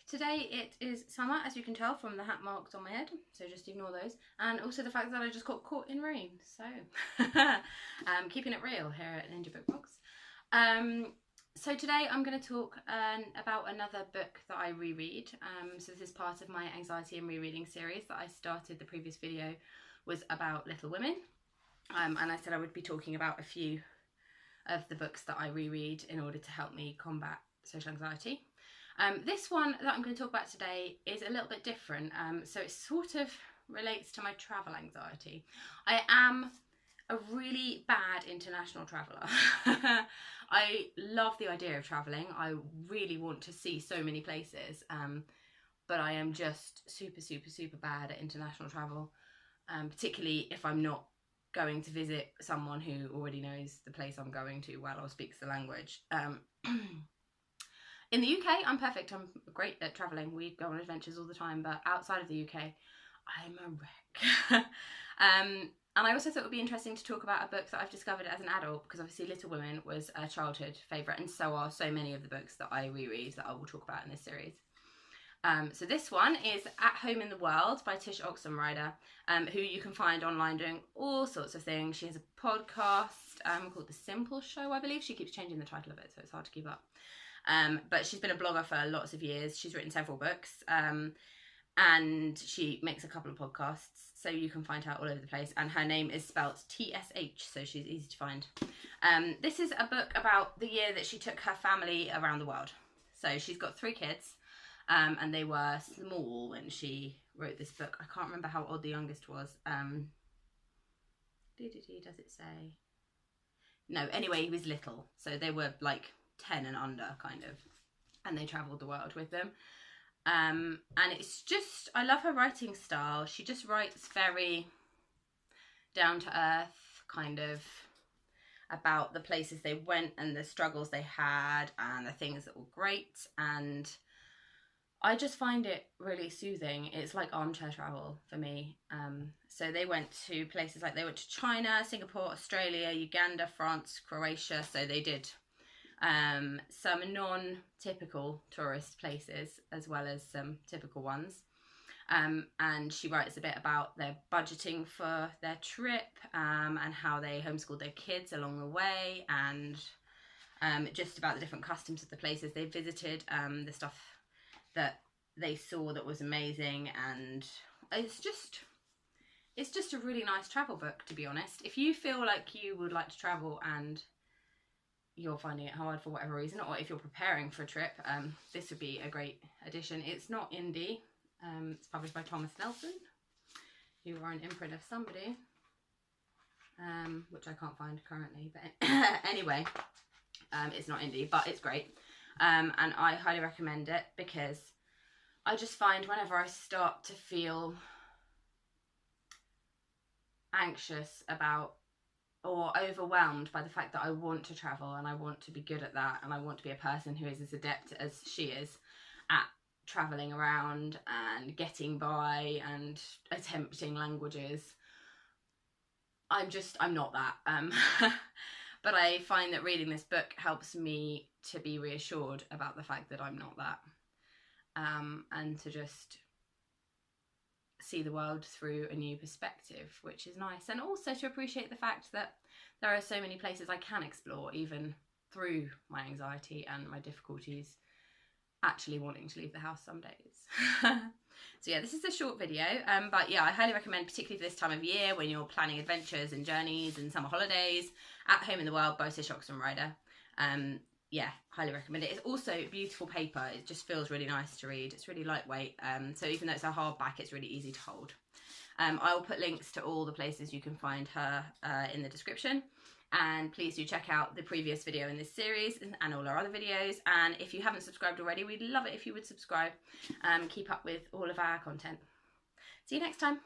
Today it is summer, as you can tell from the hat marks on my head, so just ignore those. And also the fact that I just got caught in rain, so keeping it real here at Ninja Book Box. So today I'm going to talk about another book that I reread. So this is part of my anxiety and rereading series that I started. The previous video was about Little Women, and I said I would be talking about a few of the books that I reread in order to help me combat social anxiety. This one that I'm going to talk about today is a little bit different, so it sort of relates to my travel anxiety. I am a really bad international traveller. I love the idea of travelling. I really want to see so many places, but I am just super bad at international travel, particularly if I'm not going to visit someone who already knows the place I'm going to well or speaks the language. In the UK, I'm perfect. I'm great at travelling. We go on adventures all the time, but outside of the UK, I'm a wreck. And I also thought it would be interesting to talk about a book that I've discovered as an adult, because obviously Little Women was a childhood favourite, and so are so many of the books that I reread that I will talk about in this series. So this one is At Home in the World by Tsh Oxenreider, who you can find online doing all sorts of things. She has a podcast called The Simple Show, I believe. She keeps changing the title of it, so it's hard to keep up. But she's been a blogger for lots of years. She's written several books, and she makes a couple of podcasts, so you can find her all over the place. And her name is spelt TSH, so she's easy to find. This is a book about the year that she took her family around the world. So she's got 3 kids, and they were small when she wrote this book. I can't remember how old the youngest was. Does it say? No, anyway, he was little, so they were like 10 and under, kind of, and they travelled the world with them. And it's just, I love her writing style. She just writes very down to earth, kind of about the places they went and the struggles they had and the things that were great, and I just find it really soothing. It's like armchair travel for me. So they went to places like, they went to China, Singapore, Australia, Uganda, France, Croatia. So they did some non-typical tourist places as well as some typical ones. And she writes a bit about their budgeting for their trip, and how they homeschooled their kids along the way, and just about the different customs of the places they visited, the stuff that they saw that was amazing. And it's just a really nice travel book, to be honest. If you feel like you would like to travel and you're finding it hard for whatever reason, or if you're preparing for a trip, this would be a great addition. It's not indie. It's published by Thomas Nelson, who are an imprint of somebody, which I can't find currently, but anyway, it's not indie, but it's great. And I highly recommend it, because I just find whenever I start to feel anxious about or overwhelmed by the fact that I want to travel and I want to be good at that, and I want to be a person who is as adept as she is at travelling around and getting by and attempting languages, I'm not that. But I find that reading this book helps me to be reassured about the fact that I'm not that, and to just see the world through a new perspective, which is nice. And also to appreciate the fact that there are so many places I can explore, even through my anxiety and my difficulties actually wanting to leave the house some days. So yeah, this is a short video, but yeah, I highly recommend, particularly for this time of year when you're planning adventures and journeys and summer holidays, At Home in the World by Tsh Oxenreider. Yeah, highly recommend it. It's also beautiful paper. It just feels really nice to read. It's really lightweight, so even though it's a hardback, it's really easy to hold. I'll put links to all the places you can find her in the description. And please do check out the previous video in this series and all our other videos. And if you haven't subscribed already, we'd love it if you would subscribe. Keep up with all of our content. See you next time.